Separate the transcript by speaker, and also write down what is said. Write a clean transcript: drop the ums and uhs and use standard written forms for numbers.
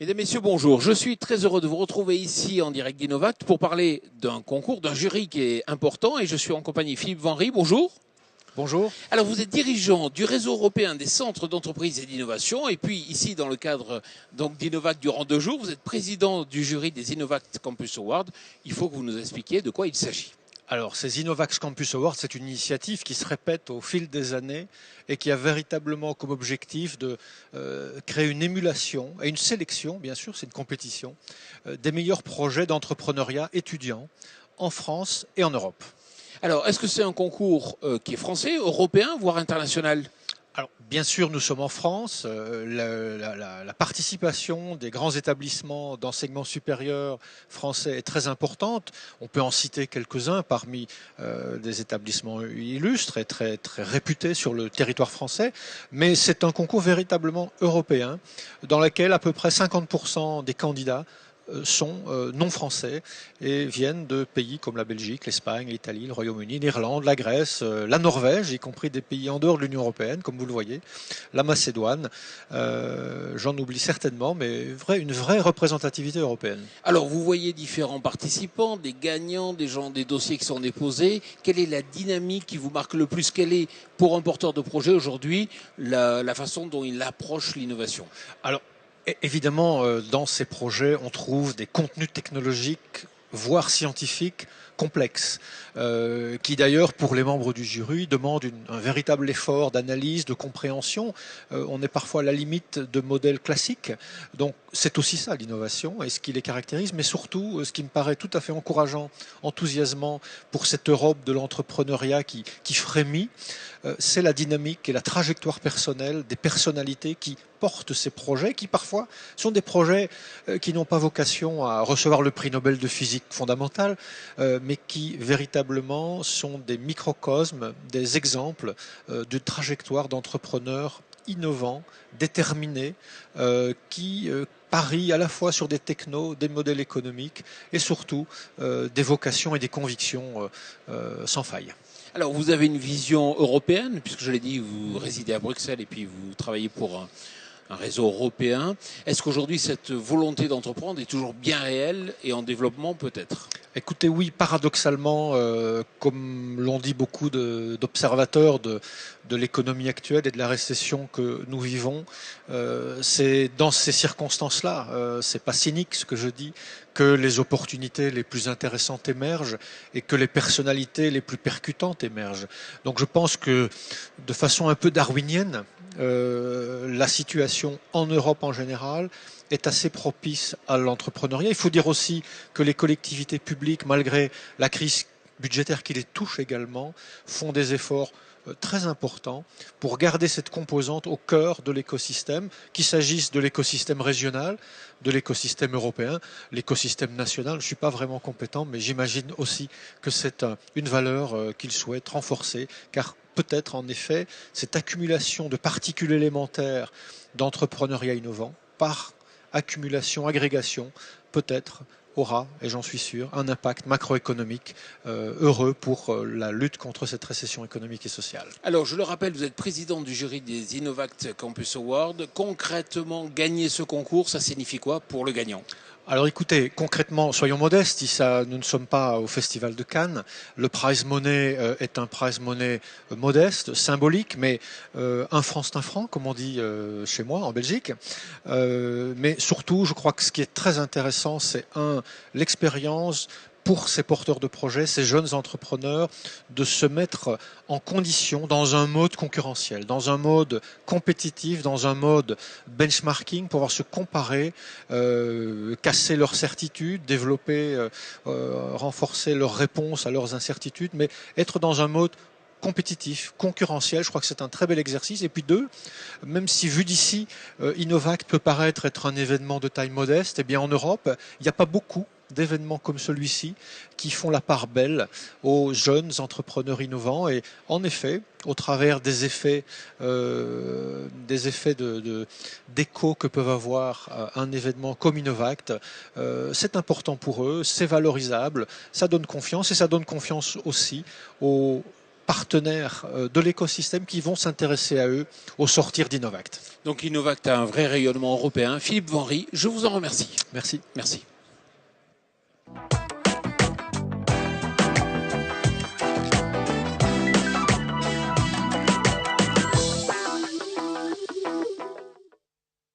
Speaker 1: Mesdames, Messieurs, bonjour. Je suis très heureux de vous retrouver ici en direct d'Innovact pour parler d'un concours, d'un jury qui est important et je suis en compagnie de Philippe Vanry. Bonjour.
Speaker 2: Bonjour.
Speaker 1: Alors vous êtes dirigeant du réseau européen des centres d'entreprise et d'innovation et puis ici dans le cadre donc d'Innovact durant 2 jours, vous êtes président du jury des Innovact Campus Awards. Il faut que vous nous expliquiez de quoi il s'agit.
Speaker 2: Alors, ces Innovax Campus Awards, c'est une initiative qui se répète au fil des années et qui a véritablement comme objectif de créer une émulation et une sélection, bien sûr, c'est une compétition, des meilleurs projets d'entrepreneuriat étudiants en France et en Europe.
Speaker 1: Alors, est-ce que c'est un concours qui est français, européen, voire international ?
Speaker 2: Alors, bien sûr, nous sommes en France. La participation des grands établissements d'enseignement supérieur français est très importante. On peut en citer quelques-uns parmi des établissements illustres et très, très réputés sur le territoire français. Mais c'est un concours véritablement européen dans lequel à peu près 50% des candidats sont non français et viennent de pays comme la Belgique, l'Espagne, l'Italie, le Royaume-Uni, l'Irlande, la Grèce, la Norvège, y compris des pays en dehors de l'Union européenne, comme vous le voyez, la Macédoine, j'en oublie certainement, mais une vraie représentativité européenne.
Speaker 1: Alors vous voyez différents participants, des gagnants, des dossiers qui sont déposés. Quelle est la dynamique qui vous marque le plus? Quelle est, pour un porteur de projet aujourd'hui, la façon dont il approche l'innovation?
Speaker 2: Alors, évidemment, dans ces projets, on trouve des contenus technologiques, voire scientifiques, complexes, qui d'ailleurs, pour les membres du jury, demandent un véritable effort d'analyse, de compréhension. On est parfois à la limite de modèles classiques. Donc, c'est aussi ça l'innovation et ce qui les caractérise, mais surtout, ce qui me paraît tout à fait encourageant, enthousiasmant pour cette Europe de l'entrepreneuriat qui frémit, c'est la dynamique et la trajectoire personnelle des personnalités qui portent ces projets, qui parfois sont des projets qui n'ont pas vocation à recevoir le prix Nobel de physique fondamentale, mais qui véritablement sont des microcosmes, des exemples de trajectoires d'entrepreneurs innovants, déterminés, qui parient à la fois sur des technos, des modèles économiques et surtout des vocations et des convictions sans faille.
Speaker 1: Alors vous avez une vision européenne, puisque je l'ai dit, vous résidez à Bruxelles et puis vous travaillez pour un réseau européen. Est-ce qu'aujourd'hui cette volonté d'entreprendre est toujours bien réelle et en développement peut-être?
Speaker 2: Écoutez, oui, paradoxalement, comme l'ont dit beaucoup d'observateurs de l'économie actuelle et de la récession que nous vivons, c'est dans ces circonstances-là, c'est pas cynique ce que je dis, que les opportunités les plus intéressantes émergent et que les personnalités les plus percutantes émergent. Donc je pense que de façon un peu darwinienne, la situation en Europe en général est assez propice à l'entrepreneuriat. Il faut dire aussi que les collectivités publiques, malgré la crise budgétaire qui les touche également, font des efforts très importants pour garder cette composante au cœur de l'écosystème, qu'il s'agisse de l'écosystème régional, de l'écosystème européen, l'écosystème national. Je ne suis pas vraiment compétent, mais j'imagine aussi que c'est une valeur qu'ils souhaitent renforcer, car peut-être en effet cette accumulation de particules élémentaires d'entrepreneuriat innovant par accumulation, agrégation, peut-être aura, et j'en suis sûr, un impact macroéconomique heureux pour la lutte contre cette récession économique et sociale.
Speaker 1: Alors, je le rappelle, vous êtes président du jury des Innovact Campus Awards. Concrètement, gagner ce concours, ça signifie quoi pour le gagnant?
Speaker 2: Alors écoutez, concrètement, soyons modestes, nous ne sommes pas au Festival de Cannes. Le prize money est un prize money modeste, symbolique, mais un franc c'est un franc, comme on dit chez moi en Belgique. Mais surtout, je crois que ce qui est très intéressant, c'est l'expérience pour ces porteurs de projets, ces jeunes entrepreneurs, de se mettre en condition dans un mode concurrentiel, dans un mode compétitif, dans un mode benchmarking, pour pouvoir se comparer, casser leurs certitudes, développer, renforcer leurs réponses à leurs incertitudes, mais être dans un mode compétitif, concurrentiel. Je crois que c'est un très bel exercice. Et puis deux, même si vu d'ici, Innovact peut paraître être un événement de taille modeste, eh bien en Europe, il n'y a pas beaucoup d'événements comme celui-ci qui font la part belle aux jeunes entrepreneurs innovants et en effet au travers des effets d'écho que peuvent avoir un événement comme Innovact, c'est important pour eux, c'est valorisable, ça donne confiance et ça donne confiance aussi aux partenaires de l'écosystème qui vont s'intéresser à eux au sortir d'Innovact.
Speaker 1: Donc Innovact a un vrai rayonnement européen. Philippe Vanry, je vous en remercie.
Speaker 2: Merci.
Speaker 1: Merci.